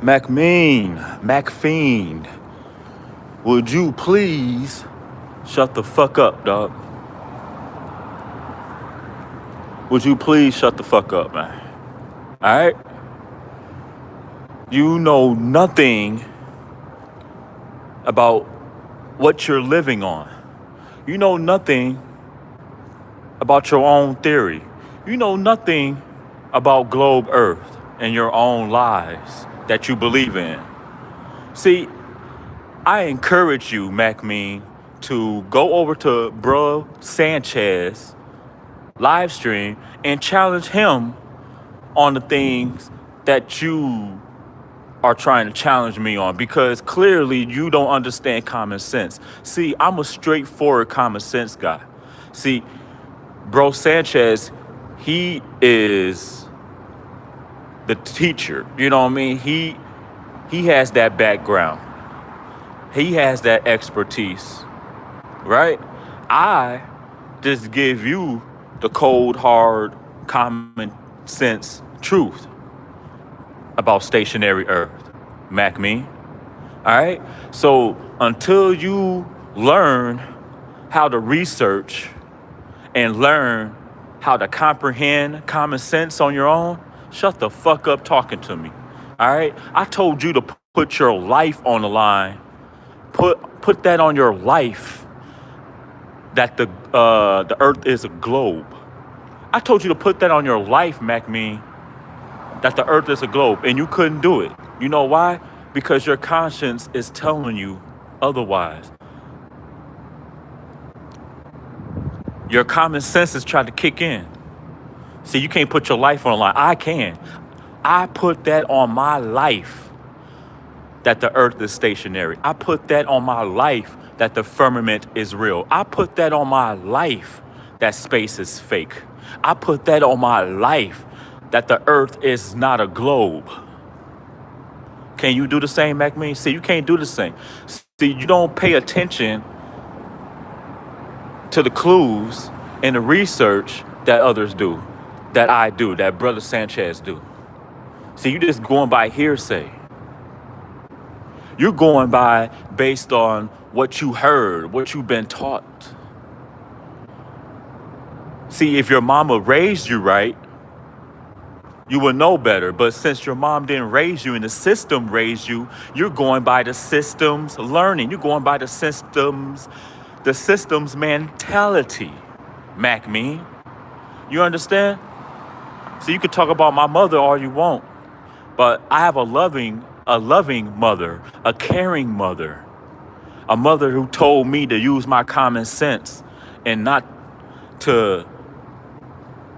Mac Fiend, would you please shut the fuck up, dog? Would you please shut the fuck up, man? Alright? You know nothing about what you're living on. You know nothing about your own theory. You know nothing about globe Earth and your own lies that you believe in. See, I encourage you, Macmean, to go over to Bro Sanchez live stream and challenge him on the things that you are trying to challenge me on, because clearly you don't understand common sense. See, I'm a straightforward common sense guy. See, Bro Sanchez, he is the teacher. You know what I mean? He has that background. He has that expertise, right? I just give you the cold, hard, common sense truth about stationary Earth, Macmean. All right? So until you learn how to research and learn how to comprehend common sense on your own, shut the fuck up talking to me. All right? I told you to put your life on the line. Put that on your life, that the Earth is a globe. I told you to put that on your life, Macmean, that the Earth is a globe, and you couldn't do it. You know why? Because your conscience is telling you otherwise. Your common sense is trying to kick in. See, you can't put your life on the line. I can. I put that on my life, that the Earth is stationary. I put that on my life, that the firmament is real. I put that on my life, that space is fake. I put that on my life, that the Earth is not a globe. Can you do the same, Macmean? See, you can't do the same. See, you don't pay attention to the clues and the research that others do, that I do, that Brother Sanchez do. See, you just going by hearsay. You're going by based on what you heard, what you've been taught. See, if your mama raised you right, you would know better. But since your mom didn't raise you and the system raised you, you're going by the system's learning. You're going by the system's mentality, Macmean. You understand? So you could talk about my mother all you want, but I have a loving mother, a caring mother, a mother who told me to use my common sense and not to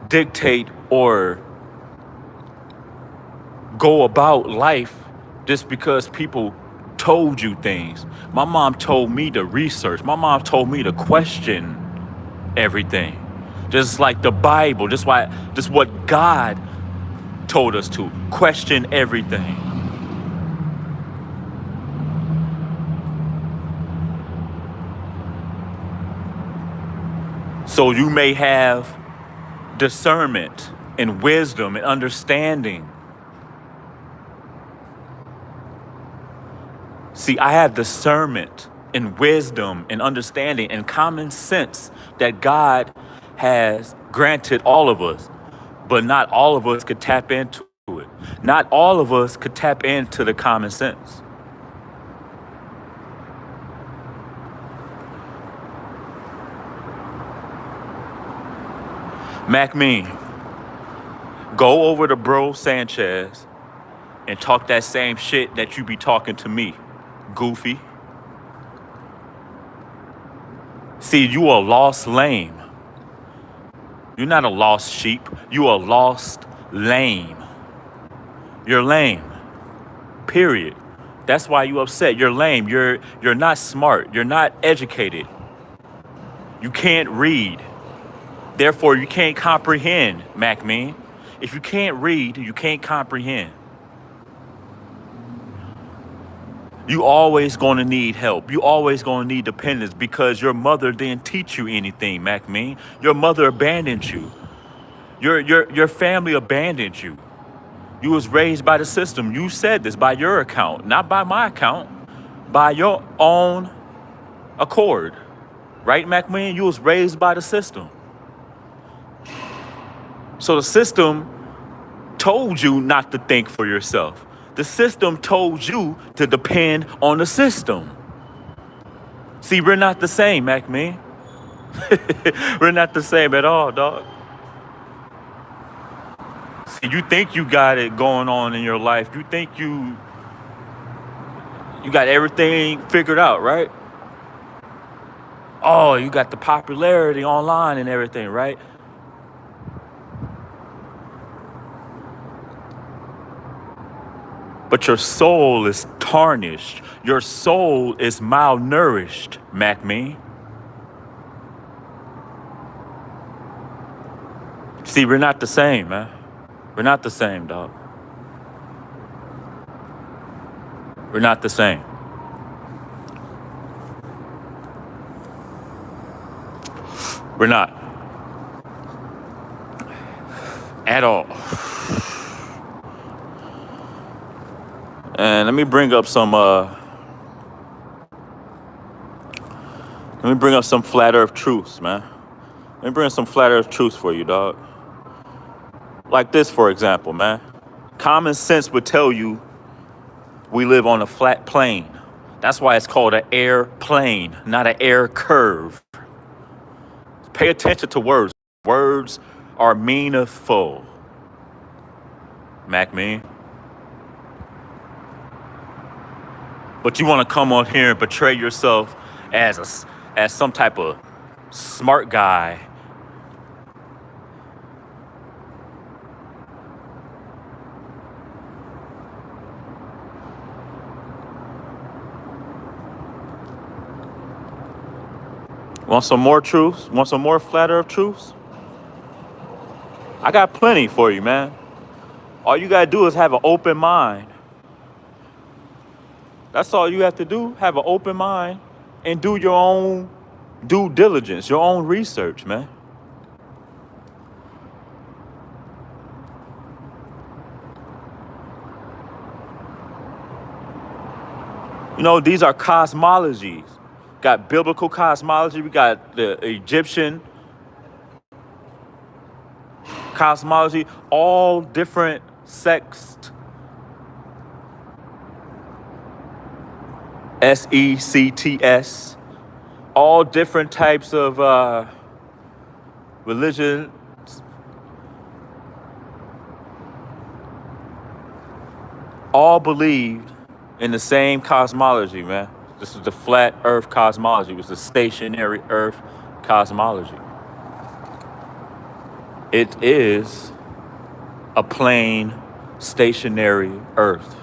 dictate or go about life just because people told you things. My mom told me to research. My mom told me to question everything. Just like the Bible, just what God told us to question everything. So you may have discernment and wisdom and understanding. See, I have discernment and wisdom and understanding and common sense that God has granted all of us, but not all of us could tap into it. Not all of us could tap into the common sense. Macmean, go over to Bro Sanchez and talk that same shit that you be talking to me, goofy. See, you a lost lame. You're not a lost sheep. You a lost lame. You're lame. Period. That's why you upset. You're lame. You're not smart. You're not educated. You can't read. Therefore, you can't comprehend, Macmean. If you can't read, you can't comprehend. You always going to need help. You always going to need dependence because your mother didn't teach you anything, Macmean. Your mother abandoned you. Your family abandoned you. You was raised by the system. You said this by your account, not by my account, by your own accord. Right, McMahon? You was raised by the system. So the system told you not to think for yourself. The system told you to depend on the system. See, we're not the same, McMahon. We're not the same at all, dog. See, you think you got it going on in your life. You think you got everything figured out, right? Oh, you got the popularity online and everything, right? But your soul is tarnished. Your soul is malnourished, McMahon. See, we're not the same, man. We're not the same, dog. We're not the same. We're not. At all. And let me bring up some flat earth truths, man. Let me bring some flat earth truths for you, dog. Like this, for example, man. Common sense would tell you we live on a flat plane. That's why it's called an airplane, not an air curve. Pay attention to words. Words are meaningful. McMahon. But you want to come on here and portray yourself as some type of smart guy. Want some more truths? Want some more flat earth truths? I got plenty for you, man. All you gotta do is have an open mind. That's all you have to do. Have an open mind and do your own due diligence, your own research, man. You know, these are cosmologies. Got biblical cosmology. We got the Egyptian cosmology. All different sects. SECTS. All different types of religion. All believed in the same cosmology, man. This is the flat earth cosmology. It was the stationary earth cosmology. It is a plain, stationary earth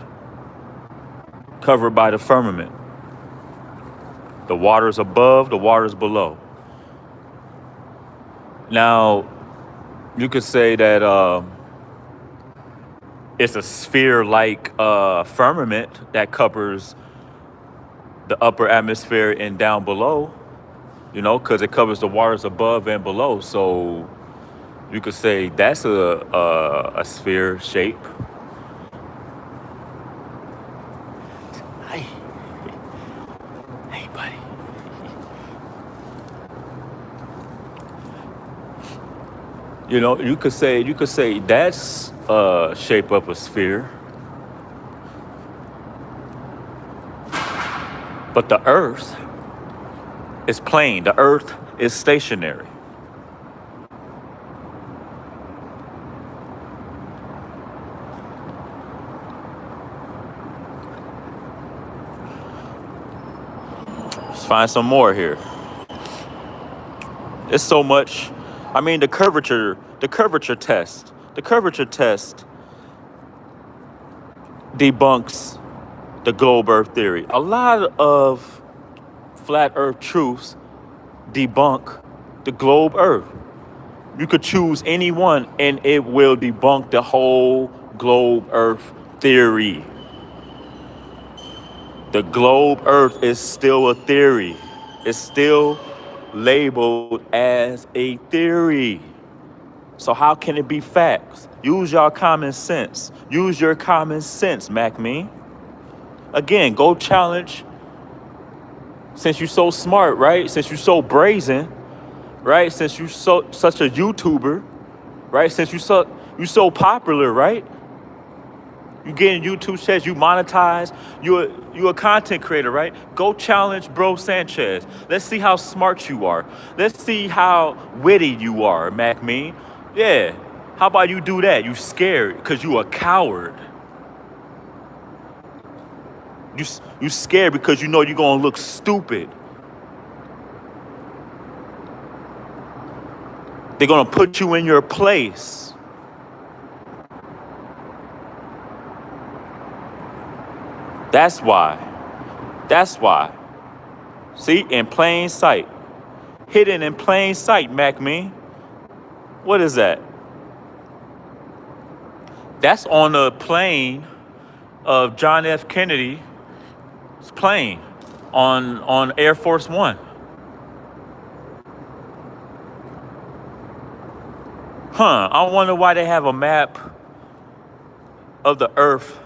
covered by the firmament. The waters above, the waters below. Now, you could say that it's a sphere-like firmament that covers the upper atmosphere and down below, you know, because it covers the waters above and below. So you could say that's a sphere shape. Hey, hey, buddy. You know, you could say that's a shape of a sphere. But the earth is plane. The earth is stationary. Let's find some more here. It's so much. I mean, the curvature test debunks the globe earth theory. A lot of flat earth truths debunk the globe earth. You could choose any one and it will debunk the whole globe earth theory. The globe earth is still a theory. It's still labeled as a theory. So how can it be facts? Use your common sense. Use your common sense, MacMe. Again, go challenge. Since you're so smart, right? Since you're so brazen, right? Since you're such a YouTuber, right? Since you so popular, right? You get in YouTube chats, you monetize, you a content creator, right? Go challenge Bro Sanchez. Let's see how smart you are. Let's see how witty you are, MacMe. Yeah. How about you do that? You scared because you a coward. You scared because you know you're gonna look stupid. They're gonna put you in your place. That's why. That's why. See, in plain sight. Hidden in plain sight, MacMe. What is that? That's on the plane of John F. Kennedy's plane on Air Force One. I wonder why they have a map of the Earth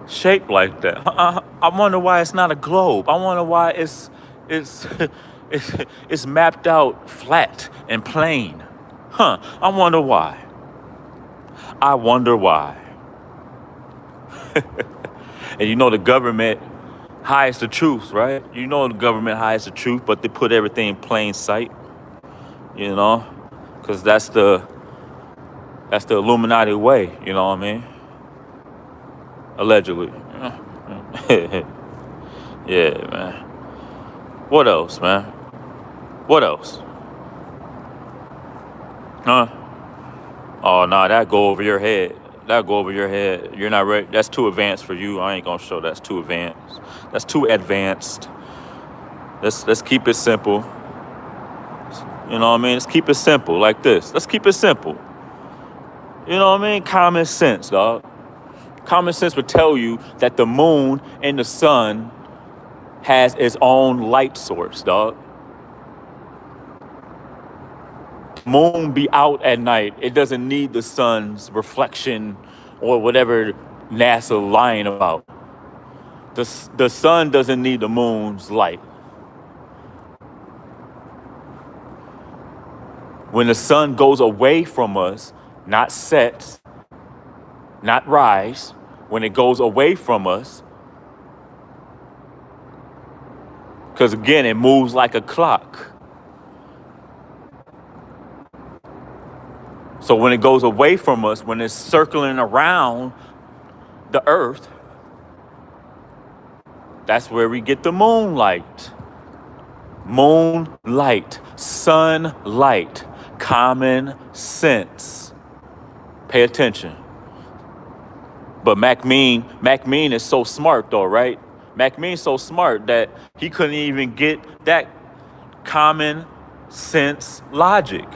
shaped like that. I wonder why it's not a globe. I wonder why it's it's mapped out flat and plain. I wonder why. I wonder why. And you know the government hides the truth, right? You know the government hides the truth, but they put everything in plain sight. You know, because that's the Illuminati way. You know what I mean? Allegedly. Yeah, man. What else, man? What else? Oh, nah, that go over your head. That go over your head. You're not ready. That's too advanced for you. I ain't gonna show that's too advanced. That's too advanced. Let's keep it simple. You know what I mean? Let's keep it simple like this. Let's keep it simple. You know what I mean? Common sense, dog. Common sense would tell you that the moon and the sun has its own light source, dog. Moon be out at night. It doesn't need the sun's reflection or whatever NASA lying about. The sun doesn't need the moon's light. When the sun goes away from us, not sets, not rise, when it goes away from us, because again, it moves like a clock. So when it goes away from us, when it's circling around the earth, that's where we get the moonlight. Moonlight, sunlight, common sense. Pay attention. But MacMean is so smart though, right? MacMean's so smart that he couldn't even get that common sense logic.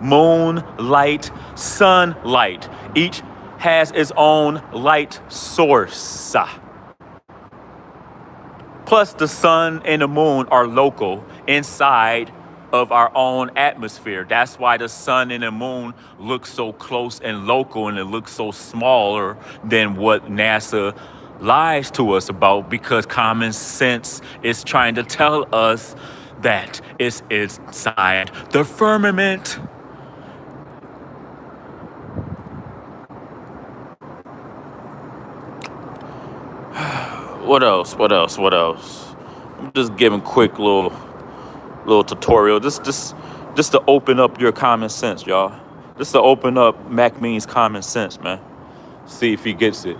Moonlight, sunlight. Each has its own light source. Plus, the sun and the moon are local inside of our own atmosphere. That's why the sun and the moon look so close and local, and it looks so smaller than what NASA lies to us about, because common sense is trying to tell us that it's inside the firmament. What else? I'm just giving quick little tutorial. Just to open up your common sense, y'all. Just to open up MacMean's common sense, man. See if he gets it.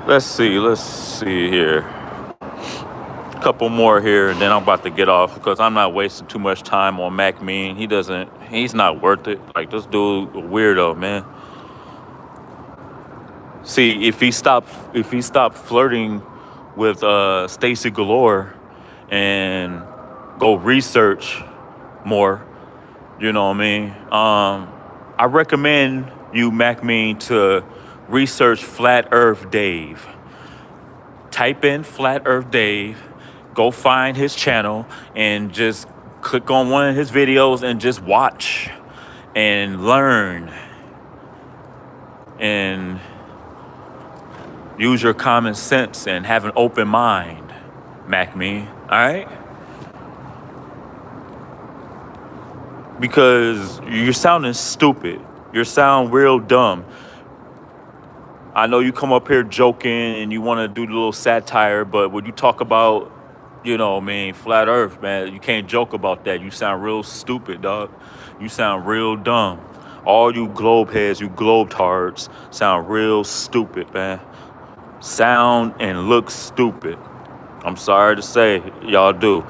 Let's see here. Couple more here, and then I'm about to get off because I'm not wasting too much time on MacMean. He's not worth it. Like, this dude, a weirdo, man. See, if he stopped flirting with Stacy Galore and go research more, you know what I mean? I recommend you, Mac Mean, to research Flat Earth Dave. Type in Flat Earth Dave, go find his channel, and just click on one of his videos and just watch and learn and use your common sense and have an open mind, Mac Me, all right? Because you're sounding stupid. You sound real dumb. I know you come up here joking and you want to do the little satire, but when you talk about, you know, flat earth, man, you can't joke about that. You sound real stupid, dog. You sound real dumb. All you globe heads, you globetards, sound real stupid, man. Sound and look stupid. I'm sorry to say, y'all do.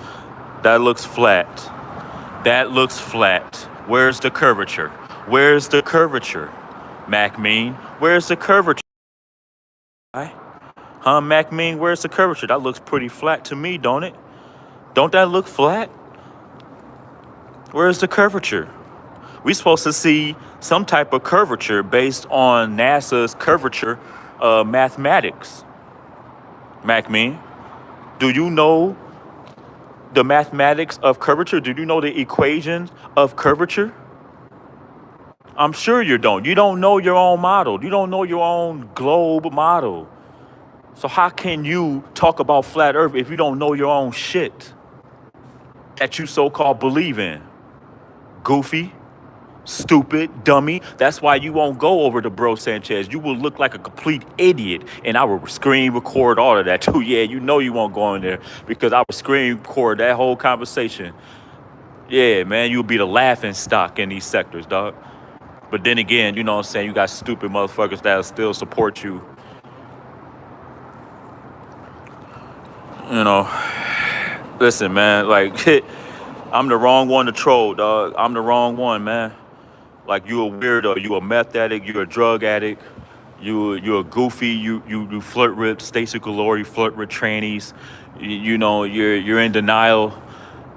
That looks flat. That looks flat. Where's the curvature? Where's the curvature, Mac Mean? Where's the curvature? Huh, Mac Mean, where's the curvature? That looks pretty flat to me, don't it? Don't that look flat? Where's the curvature? We're supposed to see some type of curvature based on NASA's curvature mathematics. Mac Mean, do you know the mathematics of curvature? Do you know the equations of curvature? I'm sure you don't. You don't know your own model. You don't know your own globe model. So how can you talk about flat earth if you don't know your own shit that you so-called believe in? Goofy, stupid, dummy. That's why you won't go over to Bro Sanchez. You will look like a complete idiot, and I will screen record all of that too. Yeah, you know you won't go in there because I will screen record that whole conversation. Yeah, man, you'll be the laughing stock in these sectors, dog. But then again, you know what I'm saying, you got stupid motherfuckers that'll still support you. You know, listen, man, like, I'm the wrong one to troll, dog. I'm the wrong one, man. Like, you a weirdo, you a meth addict, you a drug addict, you a goofy, you flirt with Stacy Galore, you flirt with trannies, you know, you're in denial,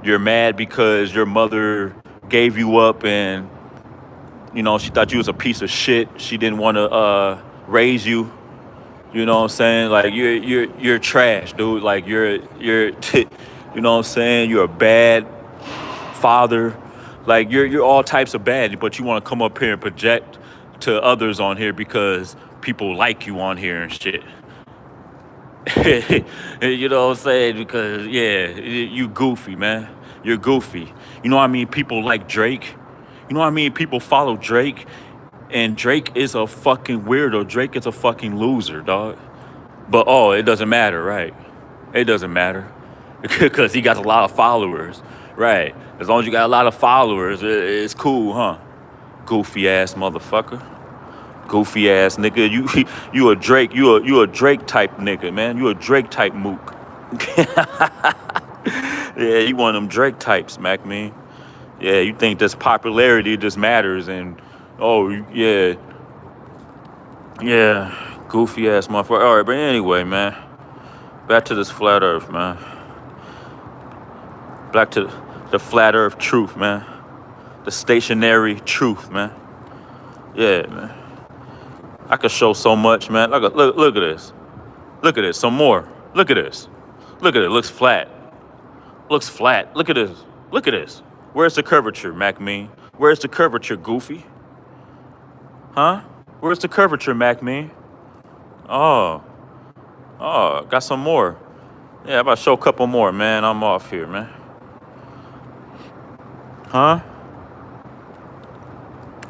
you're mad because your mother gave you up and, you know, she thought you was a piece of shit, she didn't want to raise you. You know what I'm saying? Like, you're trash, dude. Like, you're you know what I'm saying? You're a bad father. Like, you're all types of bad, but you want to come up here and project to others on here because people like you on here and shit. You know what I'm saying? Because, yeah, you goofy, man. You're goofy. You know what I mean? People like Drake. You know what I mean? People follow Drake. And Drake is a fucking weirdo. Drake is a fucking loser, dog. But, oh, it doesn't matter, right? It doesn't matter. Because he got a lot of followers, right? As long as you got a lot of followers, it's cool, huh? Goofy ass motherfucker. Goofy ass nigga. You a Drake. You a Drake type nigga, man. You a Drake type mook. Yeah, you one of them Drake types, Mac me. Yeah, you think this popularity just matters and oh, yeah. Yeah, goofy ass motherfucker. All right, but anyway, man. Back to this flat earth, man. Back to the flat earth truth, man. The stationary truth, man. Yeah, man. I could show so much, man. Look at this. Look at this. Some more. Look at this. Look at it. Looks flat. Looks flat. Look at this. Look at this. Where's the curvature, Mac Mean? Where's the curvature, Goofy? Huh? Where's the curvature, Mac Mean? Oh, got some more. Yeah, I'm about to show a couple more, man. I'm off here, man. Huh?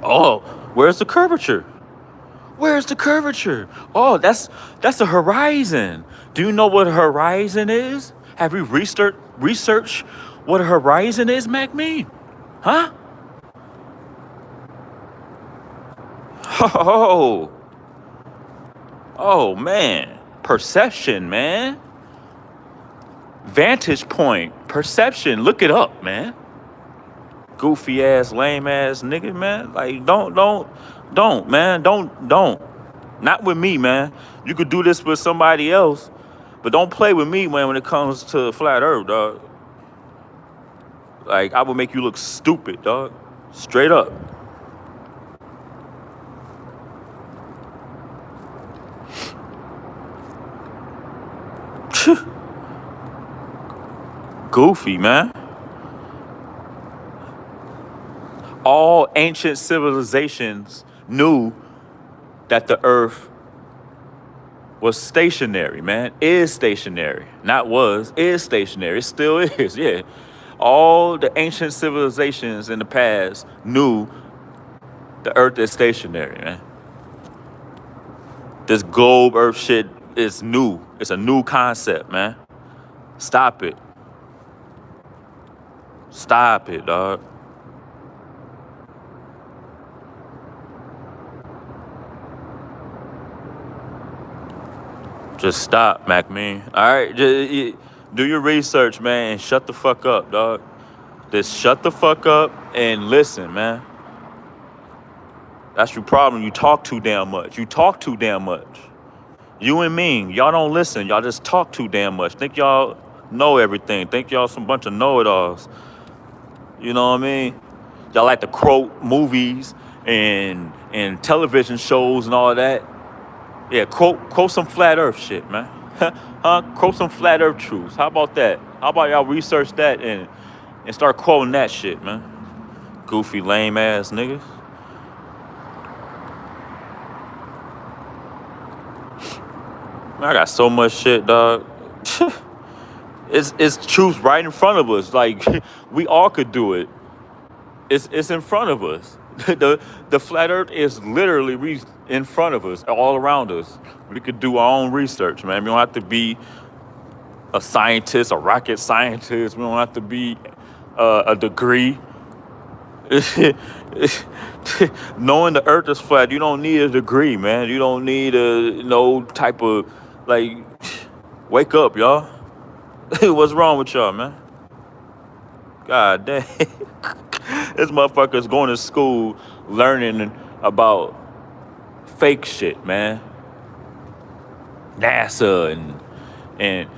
Oh, where's the curvature? Where's the curvature? Oh, that's the horizon. Do you know what a horizon is? Have you researched what a horizon is, Mac Mean? Huh? Oh, man. Perception, man. Vantage point. Perception. Look it up, man. Goofy ass, lame ass nigga, man. Like, don't, man. Don't. Not with me, man. You could do this with somebody else, but don't play with me, man, when it comes to flat earth, dog. Like, I would make you look stupid, dog. Straight up. Goofy, man. All ancient civilizations knew that the earth was stationary, man. Is stationary. Not was, is stationary. It still is, yeah. All the ancient civilizations in the past knew the earth is stationary, man. This globe earth shit is new. It's a new concept, man. Stop it. Stop it, dog. Just stop, MacMean. All right, just do your research, man, and shut the fuck up, dog. Just shut the fuck up and listen, man. That's your problem. You talk too damn much. You talk too damn much. You and me, y'all don't listen. Y'all just talk too damn much. Think y'all know everything. Think y'all some bunch of know-it-alls. You know what I mean? Y'all like to quote movies and television shows and all that. Yeah, quote some flat earth shit, man. Huh? Quote some flat earth truths. How about that? How about y'all research that and start quoting that shit, man? Goofy, lame ass niggas. Man, I got so much shit, dog. It's truth right in front of us. Like, we all could do it. It's in front of us. The flat earth is literally in front of us, all around us. We could do our own research, man. We don't have to be a scientist, a rocket scientist. We don't have to be a degree. Knowing the earth is flat, you don't need a degree, man. You don't need no type of, like, wake up, y'all. What's wrong with y'all, man? God damn. This motherfucker's going to school learning about fake shit, man. NASA and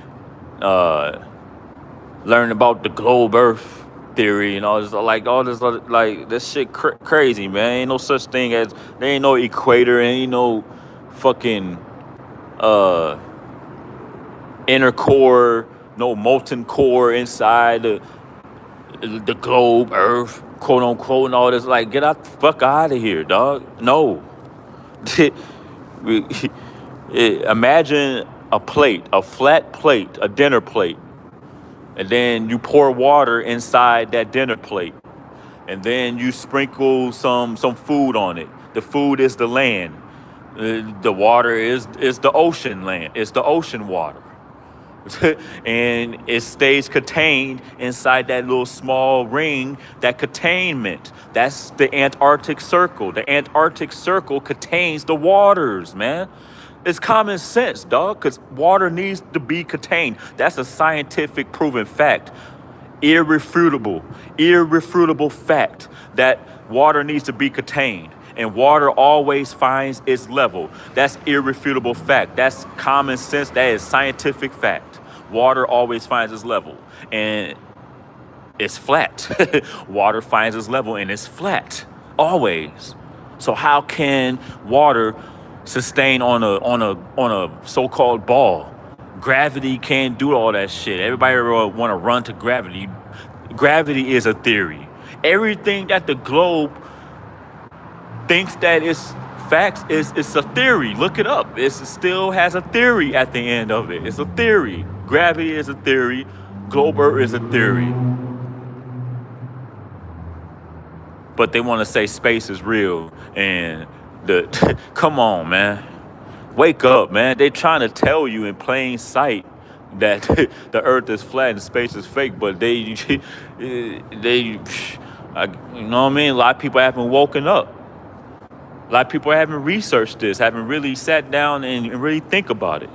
learning about the globe Earth theory and all this, like this shit crazy, man. Ain't no such thing as, there ain't no equator, ain't no fucking inner core, no molten core inside the globe Earth, quote unquote, and all this. Like, get out the fuck out of here, dog. No. Imagine a plate, a flat plate, a dinner plate, and then you pour water inside that dinner plate, and then you sprinkle some food on it. The food is the land. The water is the ocean land. It's the ocean water. And it stays contained inside that little small ring, that containment. That's the Antarctic Circle. The Antarctic Circle contains the waters, man. It's common sense, dog, because water needs to be contained. That's a scientific proven fact. Irrefutable fact that water needs to be contained. And water always finds its level. That's irrefutable fact. That's common sense. That is scientific fact. Water always finds its level. And it's flat. Water finds its level and it's flat. Always. So how can water sustain on a so-called ball? Gravity can't do all that shit. Everybody want to run to gravity. Gravity is a theory. Everything that the globe thinks that it's facts, it's a theory. Look it up. It still has a theory at the end of it. It's a theory. Gravity is a theory. Globe Earth is a theory. But they want to say space is real. And come on, man. Wake up, man. They trying to tell you in plain sight that the earth is flat and space is fake, but they you know what I mean? A lot of people haven't woken up. A lot of people haven't researched this, haven't really sat down and really think about it.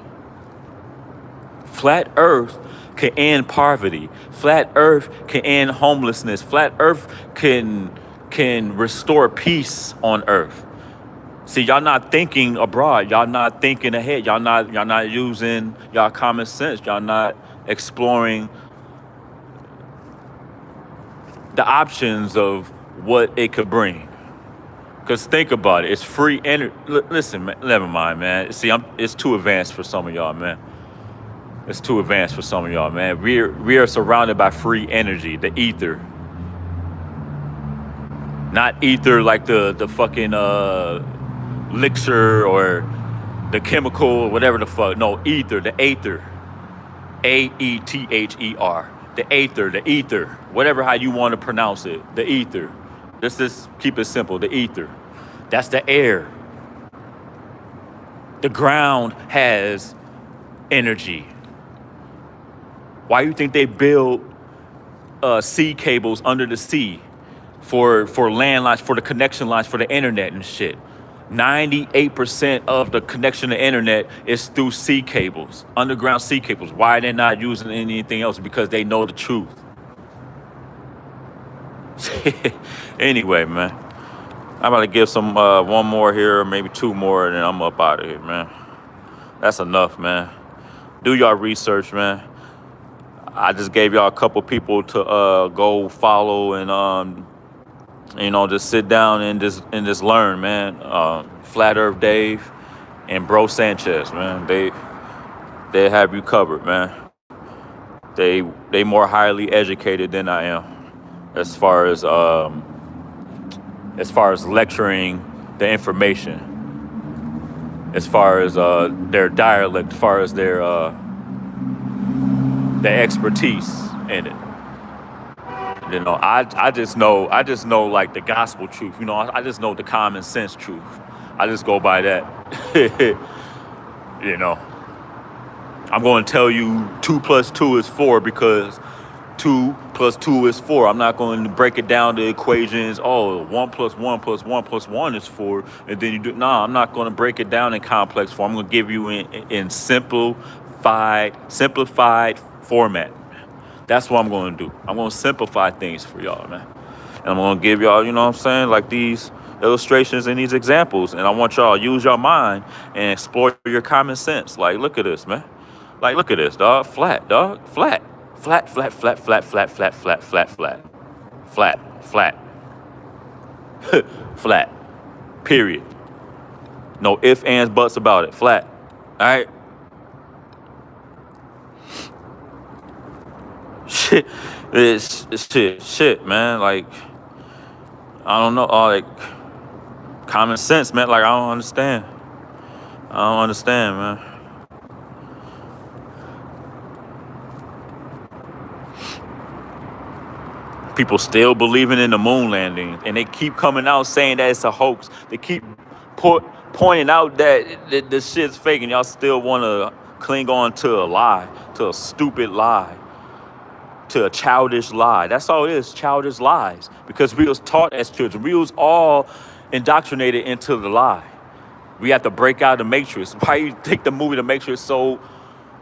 Flat Earth can end poverty. Flat Earth can end homelessness. Flat Earth can restore peace on Earth. See, y'all not thinking abroad. Y'all not thinking ahead. Y'all not using y'all common sense. Y'all not exploring the options of what it could bring. Cause think about it, it's free energy. Listen, man, never mind, man. See, it's too advanced for some of y'all, man. It's too advanced for some of y'all, man. We are surrounded by free energy, the ether. Not ether like the fucking elixir or the chemical or whatever the fuck. No, ether, the aether. AETHER. The aether, the ether. Whatever how you want to pronounce it. The ether. Let's just keep it simple. The ether. That's the air. The ground has energy. Why do you think they build sea cables under the sea for landlines, for the connection lines, for the internet and shit? 98% of the connection to internet is through sea cables, underground sea cables. Why are they not using anything else? Because they know the truth. Anyway, man, I'm about to give some one more here, maybe two more, and then I'm up out of here, man. That's enough, man. Do y'all research, man. I just gave y'all a couple people to go follow and just sit down and just learn, man. Flat Earth Dave and Bro Sanchez, man. They have you covered, man. They more highly educated than I am, as far as lecturing the information, as far as their dialect, as far as their expertise in it. You know, I just know like the gospel truth. You know, I just know the common sense truth. I just go by that. You know, I'm going to tell you 2 + 2 is 4 because 2 + 2 is 4. I'm not going to break it down to equations. Oh, 1 + 1 + 1 + 1 is 4. And then you do. No, I'm not going to break it down in complex form. I'm going to give you in simplified format. That's what I'm going to do. I'm going to simplify things for y'all, man. And I'm going to give y'all, you know what I'm saying, like these illustrations and these examples. And I want y'all to use your mind and explore your common sense. Like, look at this, man. Like, look at this, dog. Flat, dog. Flat. Flat, flat, flat, flat, flat, flat, flat, flat, flat. Flat, flat. Flat. Period. No ifs, ands, buts about it. Flat. All right? Shit. It's shit, man. Like, I don't know. Like, common sense, man. Like, I don't understand. Man. People still believing in the moon landing, and they keep coming out saying that it's a hoax. They keep pointing out that this shit's fake, and y'all still want to cling on to a lie, to a stupid lie, to a childish lie. That's all it is, childish lies. Because we was taught as children. We was all indoctrinated into the lie. We have to break out of the matrix. Why you think the movie The Matrix is so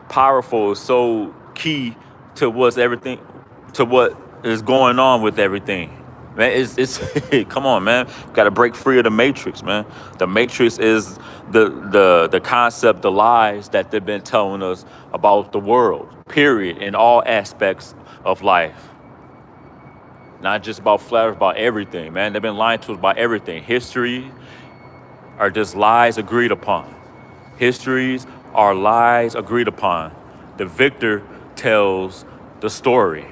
powerful, so key to what is going on with everything? Man, it's come on, man. Got to break free of the matrix, man. The matrix is the concept, the lies that they've been telling us about the world, period, in all aspects of life. Not just about flat earth, about everything, man. They've been lying to us about everything. History are just lies agreed upon. Histories are lies agreed upon. The victor tells the story.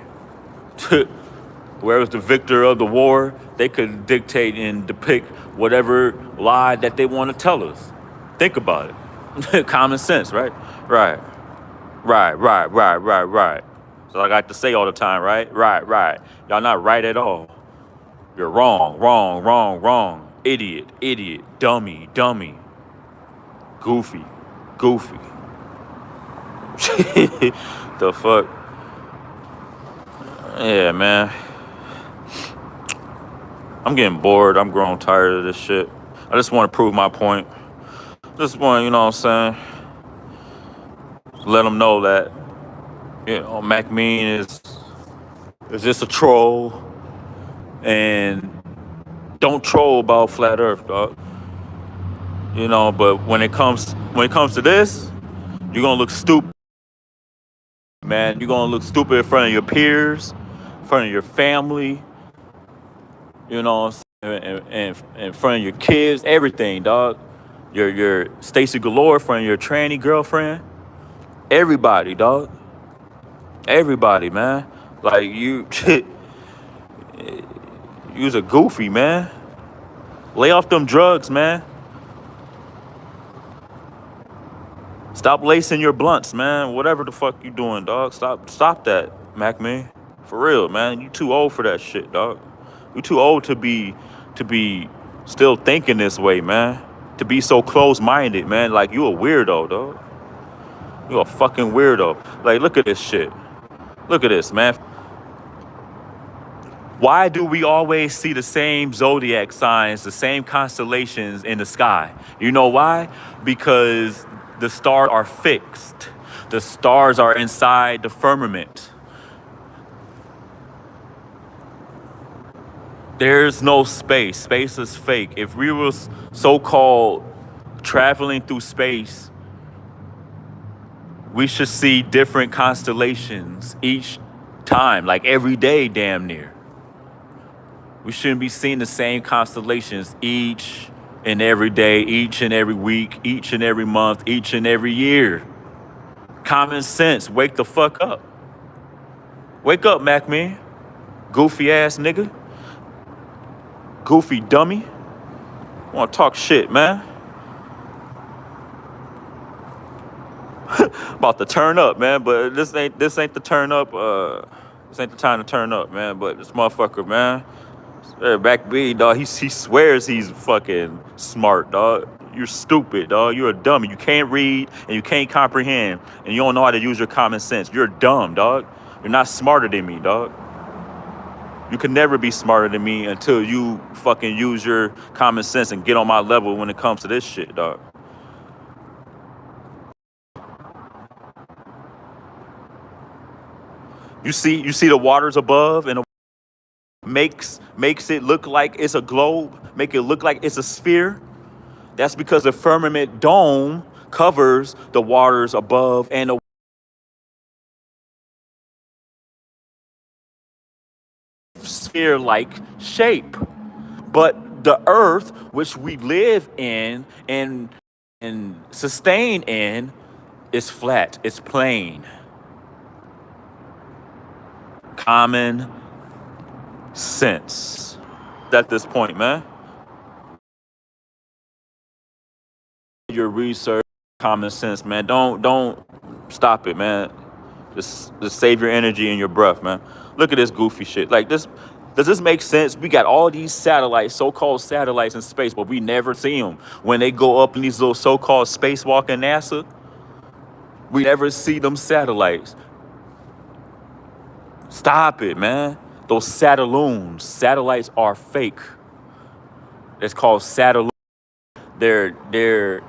Whereas the victor of the war, they could dictate and depict whatever lie that they want to tell us. Think about it. Common sense, right? Right. So I got to say all the time, right? Right. Y'all not right at all. You're wrong. Idiot. Dummy. Goofy. The fuck? Yeah, man. I'm getting bored. I'm growing tired of this shit. I just want to prove my point. Just want, you know what I'm saying? Let them know that Mac Mean is just a troll, and don't troll about flat Earth, dog. But when it comes to this, you're gonna look stupid, man. You're gonna look stupid in front of your peers, in front of your family, and in front of your kids, everything, dog. Your Stacy Galore, in front of your tranny girlfriend, everybody, dog. Everybody, man. Like you, you was a goofy, man. Lay off them drugs, man. Stop lacing your blunts, man. Whatever the fuck you doing, dog. Stop that, Mac man. For real, man. You too old for that shit, dog. You too old to be still thinking this way, man. To be so close-minded, man. Like you a weirdo, dog. You a fucking weirdo. Like look at this shit. Look at this, man. Why do we always see the same zodiac signs, the same constellations in the sky? You know why? Because the stars are fixed. The stars are inside the firmament. There's no space. Space is fake. If we were so-called traveling through space, we should see different constellations each time, like every day, damn near. We shouldn't be seeing the same constellations each and every day, each and every week, each and every month, each and every year. Common sense, wake the fuck up. Wake up, Mac man. Goofy ass nigga. Goofy dummy. Wanna talk shit, man. About to turn up, man, but this ain't the turn up, this ain't the time to turn up, man. But this motherfucker, man. Back B, dog, he swears he's fucking smart, dog. You're stupid, dog. You're a dummy. You can't read and you can't comprehend and you don't know how to use your common sense. You're dumb, dog. You're not smarter than me, dog. You can never be smarter than me until you fucking use your common sense and get on my level when it comes to this shit, dog. You see the waters above and makes it look like it's a globe, make it look like it's a sphere. That's because the firmament dome covers the waters above and the sphere-like shape. But the earth, which we live in and sustain in, is flat. It's plain. Common sense. At this point, man. Your research, common sense, man. Don't stop it, man. Just save your energy and your breath, man. Look at this goofy shit. Like this, does this make sense? We got all these satellites, so-called satellites in space, but we never see them. When they go up in these little so-called spacewalk in NASA, we never see them satellites. Stop it, man. Those satellites are fake. It's called satellite. They're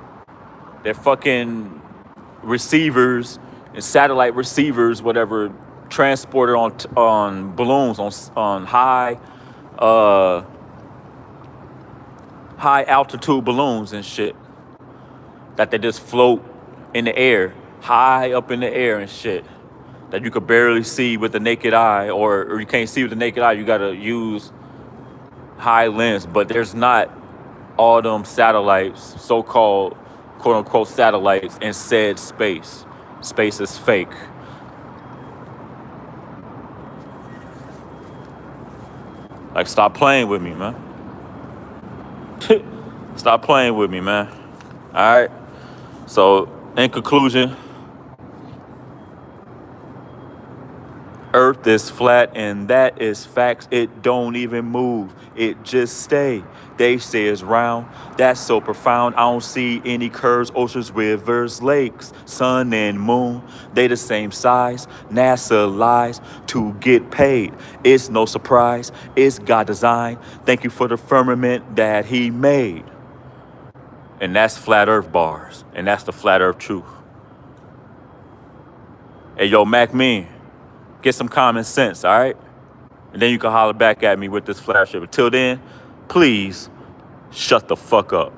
fucking receivers and satellite receivers, whatever, transported on balloons on high altitude balloons and shit that they just float in the air, high up in the air and shit, that you could barely see with the naked eye, or you can't see with the naked eye. You gotta use high lens, but there's not all them satellites, so-called quote-unquote satellites, in said space. Space is fake. Like, stop playing with me, man. Stop playing with me, man. All right? So, in conclusion, Earth is flat, and that is facts. It don't even move. It just stay. They say it's round. That's so profound. I don't see any curves, oceans, rivers, lakes, sun and moon. They the same size. NASA lies to get paid. It's no surprise. It's God design. Thank you for the firmament that he made. And that's flat Earth bars. And that's the flat Earth truth. Hey, yo, Mac Mean, get some common sense, all right? And then you can holler back at me with this flashlight. But till then, please shut the fuck up.